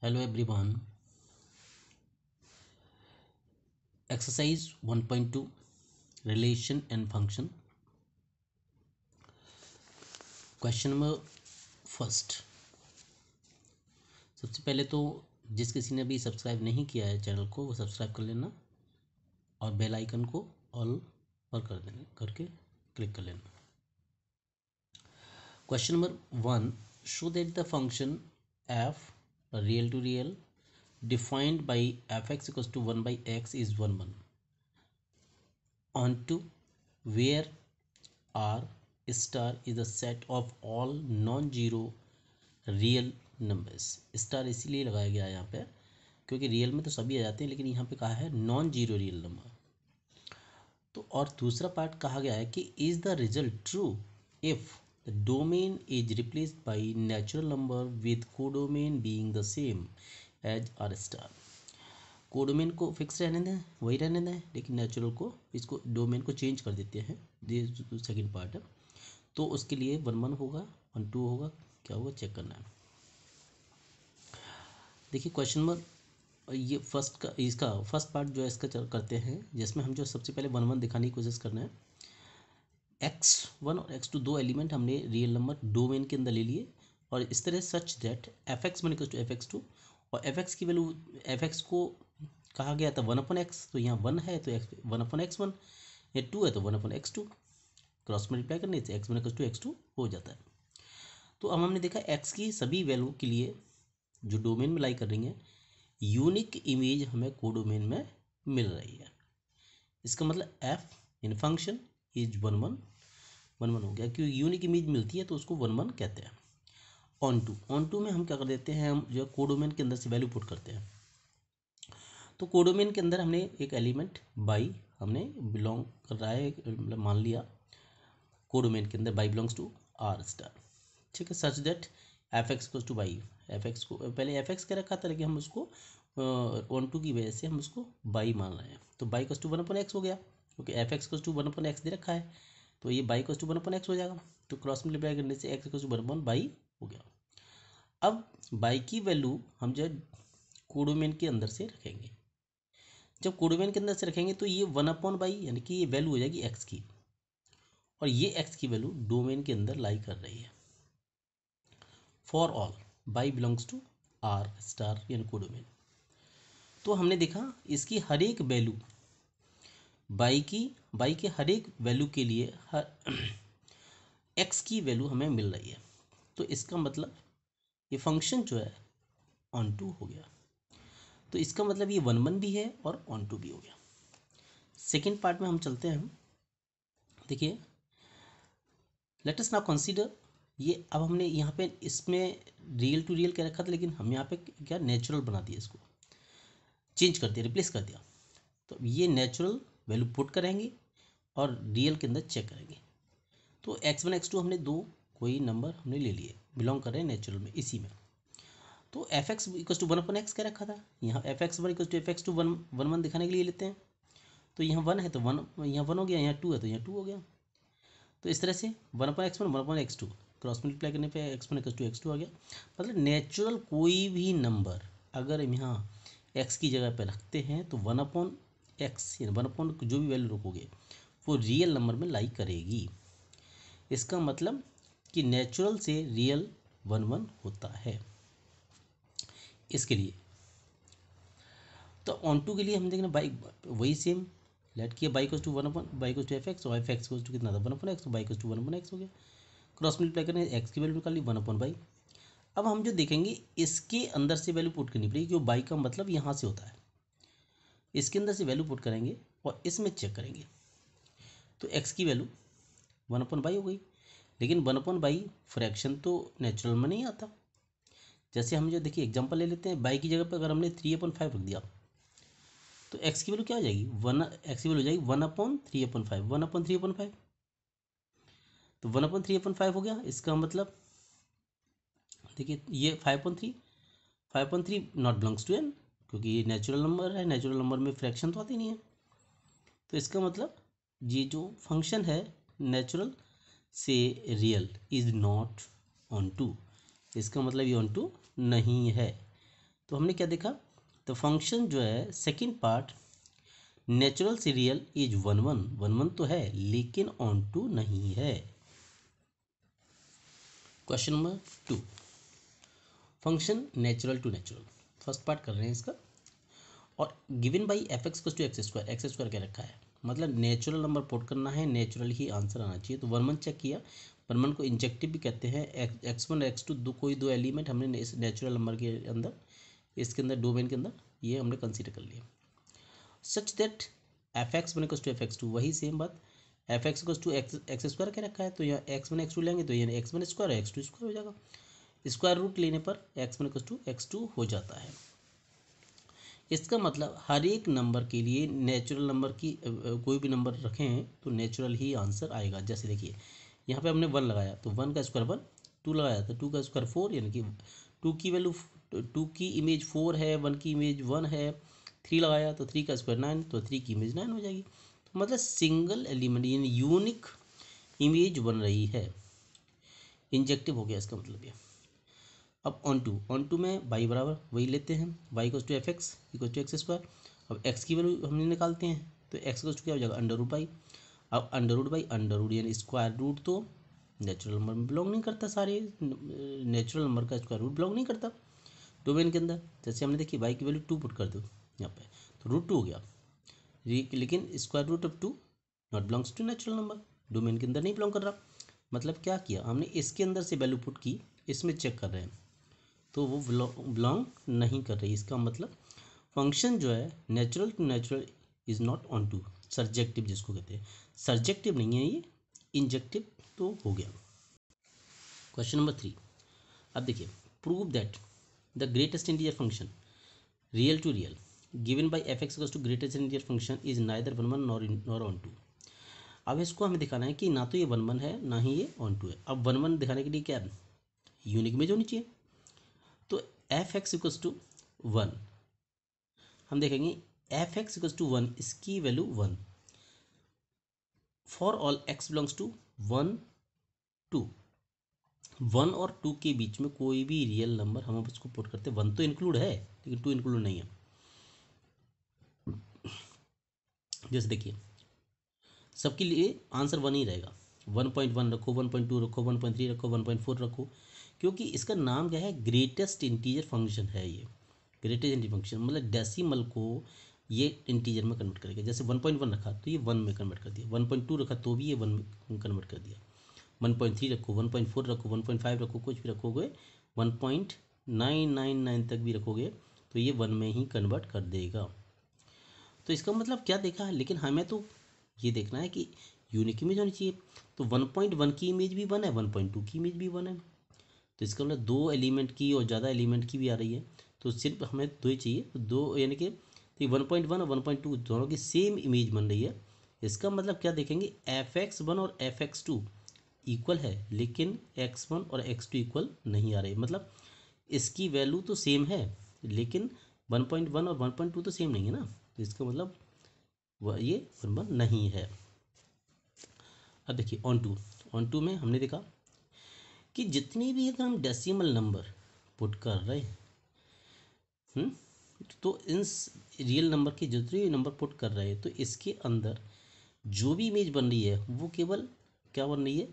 Hello everyone. Exercise 1.2 relation and function. Question number first. सबसे पहले तो जिस किसी ने अभी सब्सक्राइब नहीं किया है चैनल को वो सब्सक्राइब कर लेना और बेल आइकन को ऑल पर कर देना करके क्लिक कर लेना. Question number 1. Show that the function f real to real defined by fx equals to 1 by x is 1 1 onto where r star is the set of all non-zero real numbers. Star इसीलिए लगाया गया है यहाँ पे क्योंकि real में तो सभी आ जाते हैं लेकिन यहाँ पे कहा है नॉन जीरो रियल नंबर. तो और दूसरा पार्ट कहा गया है कि is the result true if the domain is replaced by natural number with codomain being the same as R star. Codomain को फिक्स रहने दें, वही रहने दें, लेकिन नेचुरल को इसको डोमेन को चेंज कर देते हैं. ये सेकंड पार्ट है. तो उसके लिए 1 1 होगा, 1 2 होगा, क्या होगा चेक करना है. देखिए क्वेश्चन नंबर ये फर्स्ट का इसका फर्स्ट पार्ट जो है इसका करते हैं जिसमें हम जो सबसे पहले 1 1 दिखाने की कोशिश करना है. x1 और x2 दो एलिमेंट हमने रियल नंबर डोमेन के अंदर ले लिए और इस तरह such that fx1 equal to fx2 और fx की वैल्यू fx को कहा गया था 1/x. तो यहाँ 1 है तो 1/x1, या 2 है तो 1/x2. क्रॉस मल्टीप्लाई करने से x1 इक्वल टू x2 हो जाता है. तो अब हमने देखा x की सभी वैल्यू के लिए जो डोमेन में लाई कर रही हैं यूनिक इमेज हमें कोडोमेन में मिल रही है. इसका मतलब f इन फंक्शन इज 1 1 1 1 हो गया क्योंकि यूनिक इमेज मिलती है तो उसको 1 1 कहते हैं. ऑन टू में हम क्या कर देते हैं, हम जो कोडोमेन के अंदर से वैल्यू पुट करते हैं. तो कोडोमेन के अंदर हमने एक एलिमेंट बाई हमने बिलोंग कर रहा है, मतलब मान लिया कोडोमेन के अंदर y belongs to R star. ठीक है, such that f x equals to y. F x को पहले एफ एक्स क्या रखा था लेकिन हम उसको ऑन टू की वजह से हम उसको बाई मान रहे हैं. तो बाई इक्वल्स टू 1/x हो गया क्योंकि f x equals to 1/x दे रखा है. तो ये बाई इक्वल्स टू 1/x हो जाएगा. तो क्रॉस मल्टीप्लाई करने से एक्स इक्वल्स टू 1/बाई हो गया. अब बाई की वैल्यू हम जो कोडोमेन के अंदर से रखेंगे. जब कोडोमेन के अंदर से रखेंगे तो ये 1/बाई यानी कि ये वैल्यू हो जाएगी एक्स की और ये एक्स की वैल्यू डोमेन के अंदर लाई कर रही है. For all y belongs to R star यानी कोडोमेन. तो हमने देखा इसकी हर एक वैल्यू बाई के हर एक वैल्यू के लिए हर एक्स की वैल्यू हमें मिल रही है. तो इसका मतलब ये फंक्शन जो है ऑन टू हो गया. तो इसका मतलब ये 1 1 भी है और ऑन टू भी हो गया. सेकेंड पार्ट में हम चलते हैं. देखिए लेट अस नाउ कंसीडर ये अब हमने यहाँ पे इसमें रियल टू रियल क्या रखा था लेकिन हम यहाँ पे क्या नेचुरल बना दिया, इसको चेंज कर दिया, रिप्लेस कर दिया. तो ये नेचुरल वैल्यू पुट करेंगे और रियल के अंदर चेक करेंगे. तो x1 x2 हमने दो कोई नंबर हमने ले लिए बिलोंग कर रहे हैं नेचुरल में इसी में. तो F x equal to 1/x क्या रखा था, यहाँ f x 1 equal to F x two 1 1 1 दिखाने के लिए लेते हैं. तो यहाँ 1 है तो 1 यहाँ 1 हो गया, यहाँ 2 है तो यहाँ 2 हो गया. तो इस तरह से 1/x1 1/x2 क्रॉस मल्टीप्लाई करने पे x1 इक्वल टू x2 आ गया. मतलब नेचुरल कोई भी नंबर अगर हम यहाँ x की जगह पे रखते हैं तो 1/x यानी 1 जो भी वैल्यू रखोगे वो रियल नंबर में लाई करेगी. इसका मतलब कि नेचुरल से रियल 1 1 होता है. इसके लिए तो ऑन टू के लिए हम देखना बाई वही सेम लेट किया by cos two by cos two F X और एफ एक्स कोस टू कितना था 1/x तो बाई कोस टू 1/x हो गया. क्रॉस मल्टीप्लाई करने एक्स की वैल्यू निकाली 1/बाई. अब हम जो देखेंगे इसके अंदर से वैल्यू पुट करनी पड़ेगी क्योंकि बाई का मतलब यहाँ से होता है. इसके अंदर से वैल्यू पुट करेंगे और इसमें चेक करेंगे. तो एक्स की वैल्यू 1/बाई हो गई लेकिन 1/बाई फ्रैक्शन तो नेचुरल में नहीं आता. जैसे हम जो देखिए एग्जांपल ले लेते हैं, बाई की जगह पर अगर हमने 3/5 रख दिया तो एक्स की वैल्यू क्या हो जाएगी एक्स की वैल्यू हो जाएगी 1/3/5 1/3/5. तो 1/3/5 हो गया. इसका मतलब देखिए ये 5/3 नॉट बिलोंग्स टू एन क्योंकि ये नेचुरल नंबर है, नेचुरल नंबर में फ्रैक्शन तो आती नहीं है. तो इसका मतलब ये जो फंक्शन है नेचुरल से real is not onto. इसका मतलब ये ऑन टू नहीं है. तो हमने क्या देखा, तो फंक्शन जो है सेकंड पार्ट नेचुरल से रियल इज 1 1 तो है लेकिन ऑन टू नहीं है। Question number 2, function natural to natural, first part कर रहे हैं इसका। और given by f x to x square क्या रखा है, मतलब नेचुरल नंबर पुट करना है, नेचुरल ही आंसर आना चाहिए। तो 1 1 चेक किया, 1 1 को इंजेक्टिव भी कहते हैं। x1 x2 कोई दो एलिमेंट हमने इस नेचुरल नंबर के अंदर, इसके अंदर डोमेन के अंदर ये हमने कंसीडर कर लिया। Such that f x one equals to F x two, वही सेम बात, f x equals to x square क्या रखा है, तो यहाँ x1 x2 लेंगे तो ये x1 स्क्वायर x2 स्क्वायर हो जाएगा। स्क्वायर रूट लेने पर x1 इक्वल्स टू x2 हो जाता है। इसका मतलब हर एक नंबर के लिए नेचुरल नंबर की कोई भी नंबर रखें तो नेचुरल ही आंसर आएगा। जैसे देखिए यहाँ पे हमने 1 लगाया तो 1 का स्क्वायर 1, 2 लगाया तो 2 का स्क्वायर 4, यानी कि 2 की वैल्यू 2 की इमेज 4 है, 1 की इमेज 1 है। 3 लगाया तो 3 का स्क्वायर 9, तो 3 की इमेज 9 हो जाएगी। तो मतलब सिंगल एलिमेंट यानी यूनिक इमेज बन रही है, इंजेक्टिव हो गया इसका मतलब ये। अब ऑन टू में बाई बराबर वही लेते हैं, y equals to F x equals to x square. अब एक्स की वैल्यू हमने निकालते हैं तो एक्स इक्वल्स टू क्या हो जाएगा, अंडर रूट बाई। अब under root by under root यानी स्क्वायर रूट तो नेचुरल नंबर में बिलोंग नहीं करता, सारे नेचुरल नंबर का स्क्वायर रूट बिलोंग नहीं करता डोमेन के अंदर। जैसे हमने देखिए वाई की वैल्यू 2 पुट कर दो यहाँ पे तो रूट 2 हो गया, लेकिन square root of 2 not belongs to natural number, domain के अंदर नहीं बिलोंग कर रहा। मतलब क्या किया हमने, इसके अंदर से वैल्यू पुट की, इसमें चेक कर रहे हैं तो वो बिलोंग नहीं कर रही। इसका मतलब फंक्शन जो है natural to natural is not onto, subjective जिसको कहते हैं, सब्जेक्टिव नहीं है ये, इंजेक्टिव तो हो गया। क्वेश्चन नंबर 3, अब देखिए, prove that the greatest integer function real to real given by f x to greatest integer function is neither 1 1 nor onto. अब इसको हमें दिखाना है कि ना तो ये 1 1 है ना ही ये ऑन टू है। अब 1 1 दिखाने के लिए क्या यूनिक इमेज होनी चाहिए, तो एफ एक्स इक्वल्स टू 1 हम देखेंगे, एफ एक्स इक्वल्स टू 1 इसकी value 1 for all x belongs to 1 2, 1 और 2 के बीच में कोई भी रियल नंबर हम उसको पुट करते हैं, 1 तो इंक्लूड है लेकिन 2 इंक्लूड नहीं है। जैसे देखिए सबके लिए आंसर 1 ही रहेगा, 1.1 रखो, 1.2 रखो, 1.3 रखो, 1.4 रखो, क्योंकि इसका नाम क्या है, ग्रेटेस्ट इंटीजर फंक्शन है ये। ग्रेटेस्ट इंटीजर फंक्शन मतलब डेसिमल को ये इंटीजर में कन्वर्ट करेगा। जैसे 1.1 रखा तो ये 1 में कन्वर्ट कर दिया, 1.2 रखा तो भी ये 1 में कन्वर्ट कर दिया, 1.3 रखो, 1.4 रखो, 1.5 रखो, कुछ भी रखोगे, 1.999 तक भी रखोगे तो ये 1 में ही कन्वर्ट कर देगा। तो इसका मतलब क्या देखा है, लेकिन हमें तो ये देखना है कि यूनिक इमेज होनी चाहिए। तो 1.1 की इमेज भी 1 है, 1.2 की इमेज भी 1 है, तो इसका मतलब 2 एलिमेंट की और ज़्यादा एलिमेंट की भी आ रही है, तो सिर्फ हमें 2 ही चाहिए। तो 2 यानी कि 1.1 और 1.2 दोनों की सेम इमेज बन रही है। इसका मतलब क्या देखेंगे, एफ एक्स 1 और एफ एक्स 2 इक्वल है लेकिन x1 और x2 इक्वल नहीं आ रहे, मतलब इसकी वैल्यू तो सेम है लेकिन 1.1 और 1.2 तो सेम नहीं है ना, तो इसका मतलब वह ये 1 1 नहीं है। अब देखिए ऑन टू में हमने देखा कि जितनी भी अगर हम डेसिमल नंबर पुट कर रहे हैं, तो इन रियल नंबर के जितने भी नंबर पुट कर रहे हैं तो इसके अंदर जो भी इमेज बन रही है वो केवल क्या बन रही है,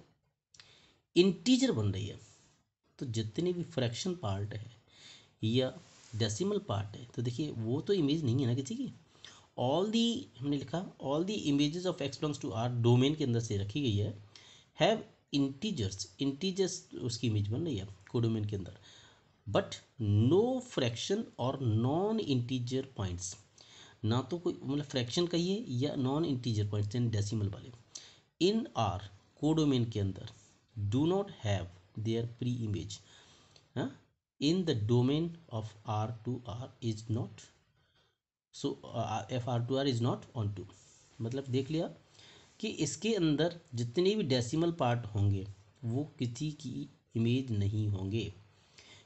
इंटीजर बन रही है। तो जितने भी फ्रैक्शन पार्ट है या डेसिमल पार्ट है तो देखिए वो तो इमेज नहीं है ना किसी की। ऑल दी हमने लिखा all the images of x belongs to R domain के अंदर से रखी गई है, हैव इंटीजर्स उसकी इमेज बन रही है कोडोमेन के अंदर, बट नो फ्रैक्शन और नॉन इंटीजर पॉइंट्स, ना तो कोई मतलब फ्रैक्शन कहिए या नॉन इंटीजर पॉइंट्स यानी डेसिमल वाले इन आर कोडोमेन के अंदर do not have their pre image in the domain of R to R is not, so f R to R is not onto. मतलब देख लिया कि इसके अंदर जितने भी डेसिमल पार्ट होंगे वो किसी की इमेज नहीं होंगे,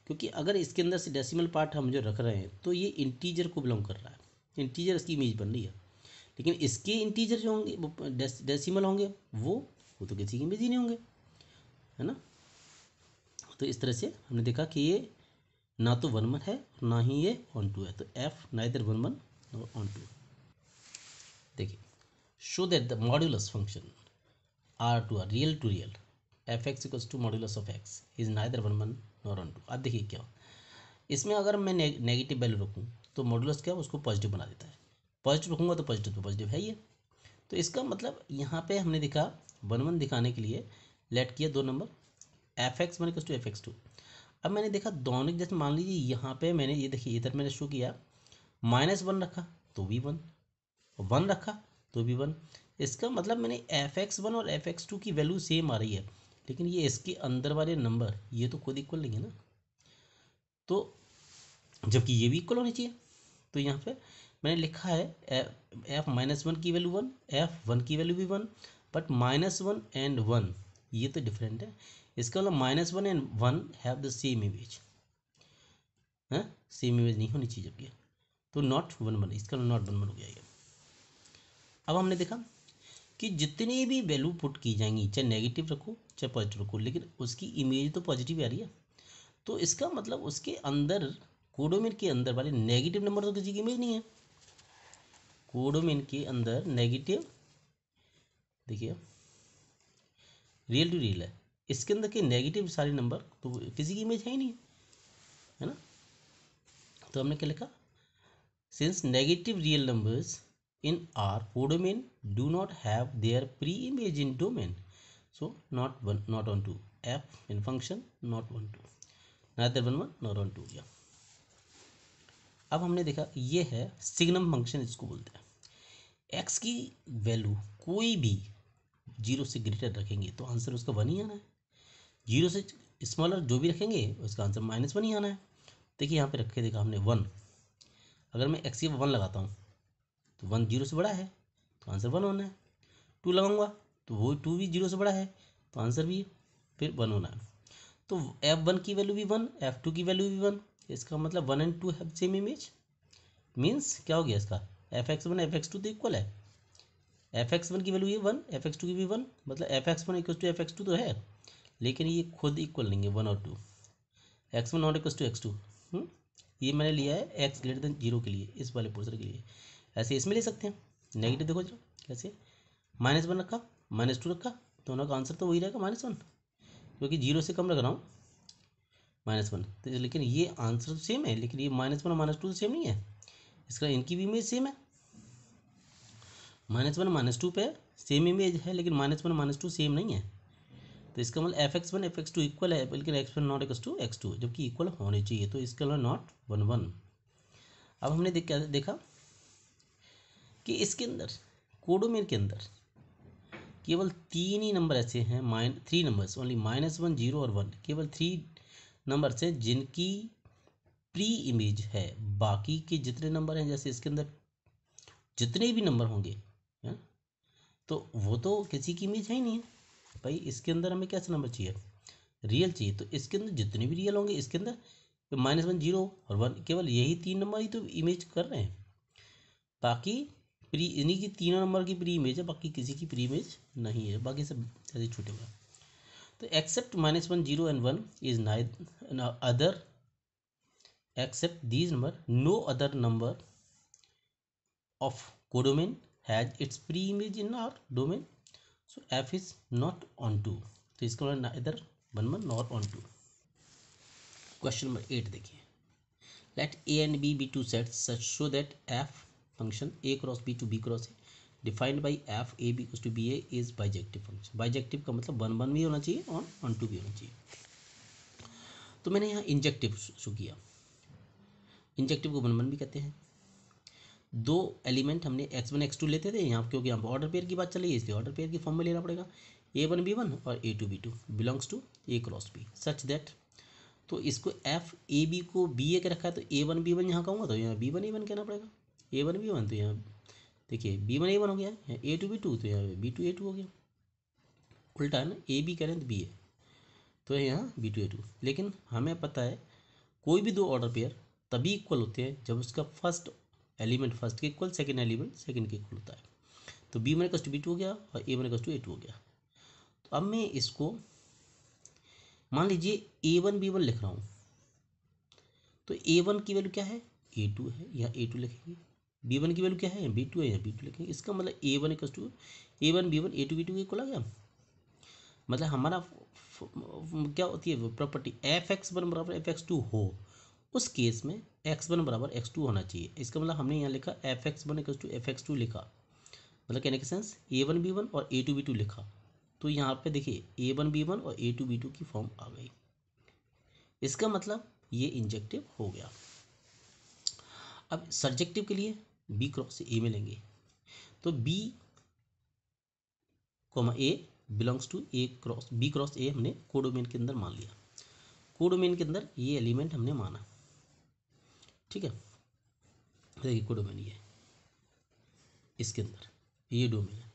क्योंकि अगर इसके अंदर से डेसिमल पार्ट हम जो रख रहे हैं तो ये इंटीजर को बिलोंग कर रहा है, इंटीजर इसकी इमेज बन रही है, लेकिन इसके इंटीजर जो होंगे वो डेसिमल होंगे वो तो किसी की इमेज ही नहीं होंगे, है ना। तो इस तरह से हमने देखा कि ये ना तो 1 1 है ना ही ये ऑन टू है, तो F neither 1 1 nor onto. देखिए, show that the modulus function R to R real to real F x equals to modulus of X is neither 1 1 nor onto. अब देखिए क्या इसमें, अगर मैं नेगेटिव वैल्यू रखूँ तो मॉड्यूलस क्या उसको पॉजिटिव बना देता है, पॉजिटिव रखूँगा तो पॉजिटिव तो पॉजिटिव है ये। तो इसका मतलब यहाँ पे हमने दिखा 1 1 दिखाने के लिए लेट किया दो number f x one equals to F x two. अब मैंने देखा दोनों, जैसे मान लीजिए यहाँ पे मैंने ये देखिए इधर मैंने शो किया -1 रखा तो भी 1, 1 रखा तो भी 1। इसका मतलब मैंने एफ एक्स वन और एफ एक्स टू की वैल्यू सेम आ रही है, लेकिन ये इसके अंदर वाले नंबर ये तो खुद इक्वल नहीं है ना, तो जबकि ये भी इक्वल होनी चाहिए। तो यहाँ पे मैंने लिखा है एफ -1 की वैल्यू 1, एफ 1 की वैल्यू भी 1, बट -1 एंड 1 ये तो डिफरेंट है। इसका मतलब -1 and 1 have the same image, है सेम इमेज नहीं होनी चाहिए जबकि, तो नॉट 1 1, इसका नॉट 1 1 हो गया ये। अब हमने देखा कि जितनी भी वैल्यू पुट की जाएंगी, चाहे नेगेटिव रखो चाहे पॉजिटिव रखो, लेकिन उसकी इमेज तो पॉजिटिव आ रही है। तो इसका मतलब उसके अंदर कोडोमेन के अंदर वाले नेगेटिव नंबर तो किसी की इमेज नहीं है। कोडोमेन के अंदर नेगेटिव देखिए रियल टू रियल है, इसके अंदर के नेगेटिव सारे नंबर तो किसी की इमेज है ही नहीं, है ना। तो हमने क्या लिखा, since negative real numbers in R codomain do not have their pre-image in domain, so not on 2 f in function not on 2, neither 1 1 nor on 2 गया। अब हमने देखा ये है सिग्नम फंक्शन, इसको बोलते हैं। x की वैल्यू कोई भी 0 से ग्रेटर रखेंगे तो आंसर उसका 1 ही आना है, 0 से स्मॉलर जो भी रखेंगे उसका आंसर -1 ही आना है। देखिए यहाँ पे रखे देखा हमने 1, अगर मैं x की 1 लगाता हूँ तो 1 0 से बड़ा है तो आंसर 1 होना है, 2 लगाऊंगा तो वो 2 भी 0 से बड़ा है तो आंसर भी फिर 1 होना है। तो f1 की वैल्यू भी 1, f2 की वैल्यू भी 1, इसका मतलब 1 and 2 have same image. Means क्या हो गया इसका, fx1 fx2 तो इक्वल है, fx1 की वैल्यू ये 1, fx2 की भी 1, मतलब fx1 इक्वल टू fx2 तो है, लेकिन ये खुद इक्वल नहीं है 1 और 2, x1 not equal to x2। ये मैंने लिया है x ग्रेटर देन 0 के लिए, इस वाले पोर्शन के लिए। ऐसे इसमें ले सकते हैं, नेगेटिव देखो जरा कैसे, -1 रखा -2 रखा, दोनों का आंसर तो वही रहेगा -1, क्योंकि 0 से कम रख रहा हूँ -1, तो लेकिन ये आंसर तो सेम है, लेकिन ये -1 और -2 तो सेम नहीं है, इसका इनकी भी इमेज सेम है। -1 -2 पे सेम इमेज है, लेकिन -1 -2 सेम नहीं है, तो इसका मतलब fx1 fx2 इक्वल है, लेकिन x1 not equal to x2, जबकि इक्वल होने चाहिए, तो इसका मतलब नॉट 1 1। अब हमने देखा कि इसके अंदर कोडोमेन के अंदर केवल 3 ही नंबर ऐसे हैं, 3 नंबर्स ओनली, -1 0 और 1, केवल 3 नंबर्स हैं जिनकी प्री इमेज है। बाकी के जितने नंबर हैं, जैसे इसके अंदर जितने भी नंबर होंगे है, तो वो तो किसी की इमेज है ही नहीं है भाई। इसके अंदर हमें कैसा नंबर चाहिए, रियल चाहिए, तो इसके अंदर जितने भी रियल होंगे इसके अंदर -1 0 और 1, केवल यही 3 नंबर ही तो इमेज कर रहे हैं, बाकी प्री इन्हीं की तीनों नंबर की प्री इमेज है, बाकी किसी की प्री इमेज नहीं है, बाकी सब ऐसे छूटे हुए। तो except -1 0 and 1 is other, except these number no other number of codomain has its pre image in our domain, so f is not onto, तो इसका मतलब neither 1 1 not onto. Question number 8 देखिए, let a and b be two sets such so that f function a cross b to b cross a defined by f a b equals to b a is bijective function। bijective का मतलब 1 1 भी होना चाहिए और 1 2 भी होना चाहिए। तो मैंने यहाँ इंजेक्टिव शो किया, इंजेक्टिव को 1 1 भी कहते हैं। दो एलिमेंट हमने x1 x2 लेते थे यहाँ, क्योंकि यहाँ पर ऑर्डर पेयर की बात चली है इसलिए ऑर्डर पेयर की फॉर्म में लेना पड़ेगा, a1 b1 और a2 b2 belongs to a cross b such that, तो इसको एफ ए बी को बी ए के रखा है, तो A1 B1 यहाँ कहूँगा तो यहाँ B1 A1 कहना पड़ेगा, A1 B1 तो यहाँ देखिए B1 A1 हो गया, यहाँ A2 B2 तो यहाँ B2 A2 हो गया, उल्टा है ना, ए बी कह रहे हैं तो बी ए, तो यहाँ B2 A2। लेकिन हमें पता है कोई भी दो ऑर्डर पेयर तभी इक्वल होते हैं जब उसका फर्स्ट एलिमेंट फर्स्ट के इक्वल, सेकेंड एलिमेंट सेकेंड के इक्वल होता है। तो B1 = B2 हो गया और A1 = A2 हो गया। तो अब मैं इसको मान लीजिए A1 B1 लिख रहा हूँ, तो A1 की वैल्यू क्या है, A2 है, यहाँ A2 लिखेंगे। B1 की वैल्यू क्या है, B2 है, यहाँ B2 लिखेंगे। इसका मतलब A1 equal to A1 B1 A2 B2 equal आ गया। मतलब हमारा क्या होती है प्रॉपर्टी, Fx1 बराबर Fx2 हो, उस केस में x1 बराबर x2 होना चाहिए। इसका मतलब हमने यहाँ लिखा Fx1 इक्वल टू Fx2 लिखा, मतलब कहने का सेंस A1 B1 और A2 B2 लिखा। तो यहाँ पे देखिए A1 B1 और A2 B2 की फॉर्म आ गई। इसका मतलब ये इंजेक्टिव हो गया। अब सर्जेक्टिव के लिए B क्रॉस A में लेंगे, तो B comma A belongs to B cross A हमने कोडोमेन के अंदर मान लिया। कोडोमेन के अंदर ये एलिमेंट हमने माना, ठीक है। देखिए कोडोमेन ये इसके अंदर ये डोमेन है,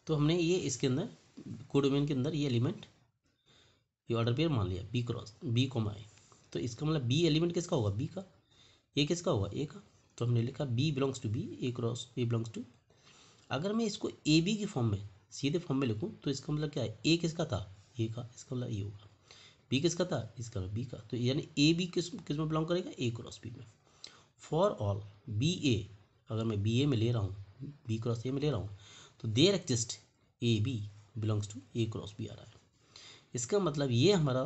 तो हमने ये इसके अंदर कोडोमेन के अंदर ये एलिमेंट ये ऑर्डर पेयर मान लिया B cross B comma A। तो इसका मतलब B एलिमेंट किसका होगा, B का। A किसका होगा, A का। तो हमने लिखा B belongs to B, A cross A belongs to. अगर मैं इसको AB की फॉर्म में सीधे फॉर्म में लिखूँ तो इसका मतलब क्या है, A किसका था, A का, इसका मतलब ये होगा। B किसका था, इसका B का। तो यानी A B किस में बिलोंग करेगा, A क्रॉस B में। फॉर ऑल B A, अगर मैं B A में ले रहा हूँ, B क्रॉस A में ले रहा हूँ, तो there exist A B belongs to A cross B आ रहा है। इसका मतलब ये हमारा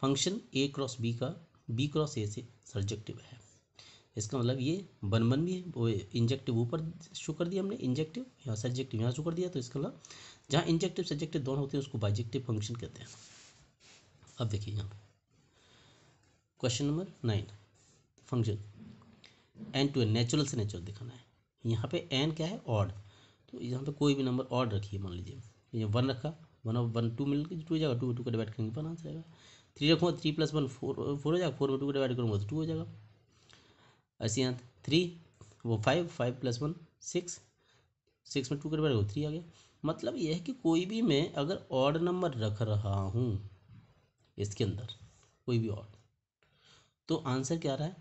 फंक्शन A क्रॉस B का B क्रॉस A से सर्जेक्टिव है। इसका मतलब ये वन भी वो इंजेक्टिव ऊपर शो कर दिया हमने, इंजेक्टिव यहाँ सब्जेक्टिव यहाँ शो कर दिया। तो इसका मतलब जहाँ इंजेक्टिव सब्जेक्टिव दोनों होते हैं उसको बाइजेक्टिव फंक्शन कहते हैं। अब देखिए यहाँ पे question number 9, function n to n, natural से नेचुरल दिखाना है। यहाँ पे एन क्या है, ऑड। तो यहाँ पे कोई भी नंबर ऑड रखिए, मान लीजिए ये 1 रखा, 1 और 1 2 मिल के 2 हो जाएगा, 2 2 का डिवाइड करेंगे 1 आंसर आएगा। 3 रखूँगा, 3 + 1 4 हो जाएगा, 4 में 2 का डिवाइड करूँगा तो 2 हो जाएगा। ऐसे यहाँ 3 वो 5 5 + 1 6 6 में 2 का डिवाइड हो 3 आ गया। मतलब यह है कि कोई भी मैं अगर ऑड नंबर रख रहा हूँ इसके अंदर, कोई भी ऑड, तो आंसर क्या आ रहा है,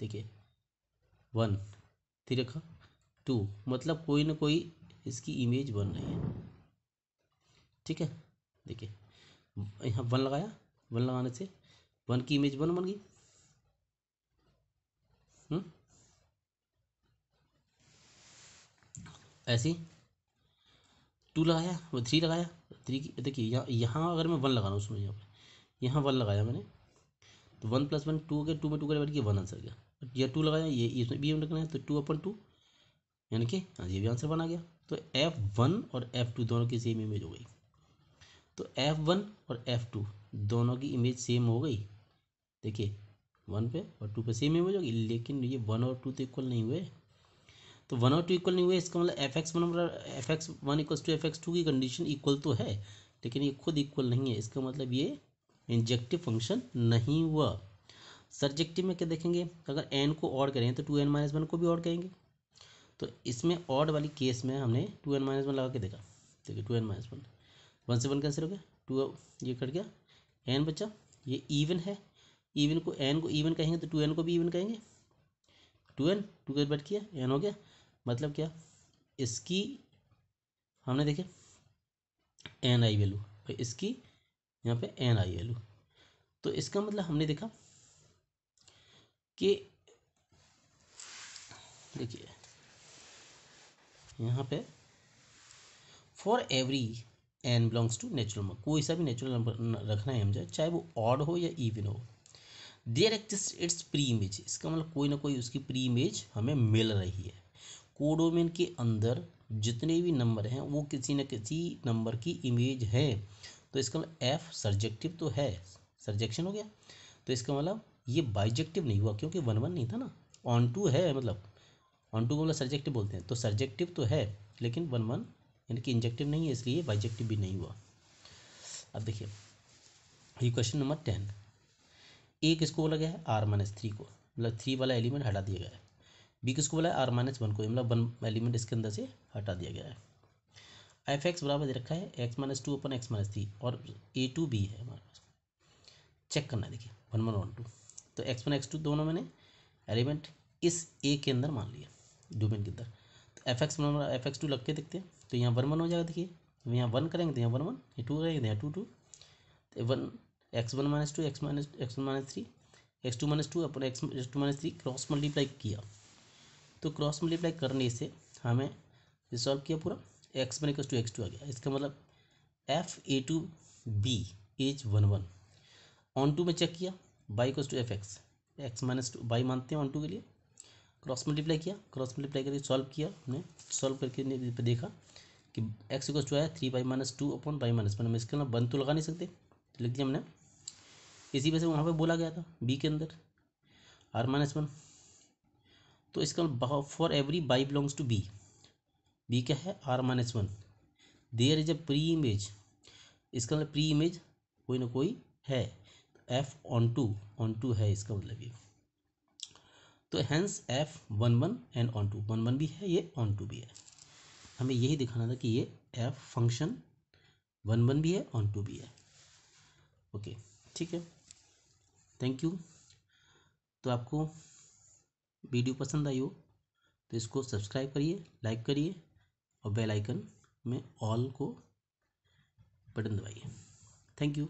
देखिए 1 3 रखा 2, मतलब कोई ना कोई इसकी इमेज बन रही है, ठीक है। देखिए यहाँ 1 लगाया, 1 लगाने से 1 की इमेज 1 बन गई। ऐसे ही 2 लगाया, वो 3 लगाया, 3 की देखिए यहाँ अगर मैं 1 लगा रहा हूँ उसमें, यहाँ 1 लगाया मैंने, तो 1 + 1 2 हो गया, 2 में 2 का डिवाइड किया 1 आंसर गया। या 2 लगाया, ये इसमें बी में रखना है, तो 2/2 यानी कि हाँ ये भी आंसर बना गया। तो F1 और F2 दोनों की सेम इमेज हो गई। तो F1 और F2 दोनों की इमेज सेम हो गई। देखिए 1 पे और 2 पे सेम इमेज होगी, लेकिन ये 1 और 2 तो इक्वल नहीं हुए। तो 1 और 2 इक्वल नहीं हुए, इसका मतलब Fx1 इक्वल्स टू Fx2 की कंडीशन इक्वल तो है, लेकिन ये खुद इक्वल नहीं है। इसका मतलब ये इंजेक्टिव फंक्शन नहीं हुआ। सर्जेक्टिव में क्या देखेंगे, अगर n को ऑड करें तो 2n-1 को भी ऑड करेंगे। तो इसमें ऑड वाली केस में हमने 2n-1 लगा के देखा। देखिए 2n-1 1 से 1 कैंसिल हो गया, 2 ये कट गया, n बचा। ये इवन है, इवन को n को इवन कहेंगे तो 2n को भी इवन कहेंगे। 2n 2 का डिवाइड किया n हो गया। मतलब क्या, इसकी हमने देखे n आई वैल्यू और इसकी यहाँ पे n आई वैल्यू। तो इसका मतलब हमने देखा कि देखिए यहाँ पे for every n belongs to natural number, कोई सा भी नेचुरल नंबर रखना है मुझे, चाहे वो ऑड हो या इवन हो, there exist its pre image. इसका मतलब कोई ना कोई उसकी प्री इमेज हमें मिल रही है। कोडोमेन के अंदर जितने भी नंबर हैं वो किसी न किसी नंबर की इमेज है। तो इसका मतलब एफ सर्जेक्टिव तो है, सर्जेक्शन हो गया। तो इसका मतलब ये बाइजेक्टिव नहीं हुआ, क्योंकि 1 1 नहीं था ना, ऑन टू है, मतलब ऑन टू को मतलब सर्जेक्टिव बोलते हैं। तो सर्जेक्टिव तो है लेकिन 1 1 यानी कि इंजेक्टिव नहीं है, इसलिए बाइजेक्टिव भी नहीं हुआ। अब देखिए ये क्वेश्चन नंबर 10, ए किसको बोला गया है, R-3 को, मतलब 3 वाला एलिमेंट हटा दिया गया है। बी किसको बोला है, R-1 को, मतलब 1 एलिमेंट इसके अंदर से हटा दिया गया है। Fx बराबर दे रखा है x-2/x-3 और A2 भी है हमारे पास, चेक करना है। देखिए 1 1 1 2, तो x1 x2 दोनों मैंने एलिमेंट इस ए के अंदर मान लिया, डोमेन के अंदर। तो Fx2 लग के देखते हैं, तो यहाँ 1 1 हो जाएगा। देखिए यहाँ 1 करेंगे तो यहाँ 1 1, ये 2 करेंगे तो यहाँ 2 2, तो 1 x1 minus two x1 minus three x2 minus two अपन x2 minus three cross multiply किया। तो क्रॉस मल्टीप्लाई करने से हमें रिसॉल्व किया पूरा, x1 इक्वल टू x2 आ गया। इसका मतलब f(a2b) इज 1 1। ऑन टू में चेक किया, y equal to F x minus two by मानते हैं ऑन टू के लिए, क्रॉस मल्टीप्लाई किया, क्रॉस मल्टीप्लाई करके सॉल्व किया हमने, सॉल्व करके देखा कि x इक्वल टू आया 3y-2 अपॉन y-1 में। इसके अलावा 1 तो लगा नहीं सकते, तो लिख दिया हमने। इसी वजह से वहाँ पे बोला गया था b के अंदर r-1। तो इसका for every y belongs to b, b क्या है r-1, there is a pre image. इसका मतलब प्री इमेज कोई ना कोई है, f ऑन टू है इसका मतलब ये। तो hence f(11) and on to 1 1 भी है, ये ऑन टू भी है। हमें यही दिखाना था कि ये f फंक्शन 1 1 भी है, ऑन टू भी है। ओके, ठीक है, थैंक यू। तो आपको वीडियो पसंद आई हो तो इसको सब्सक्राइब करिए, लाइक करिए और बेल आइकन में ऑल को बटन दबाइए। Thank you.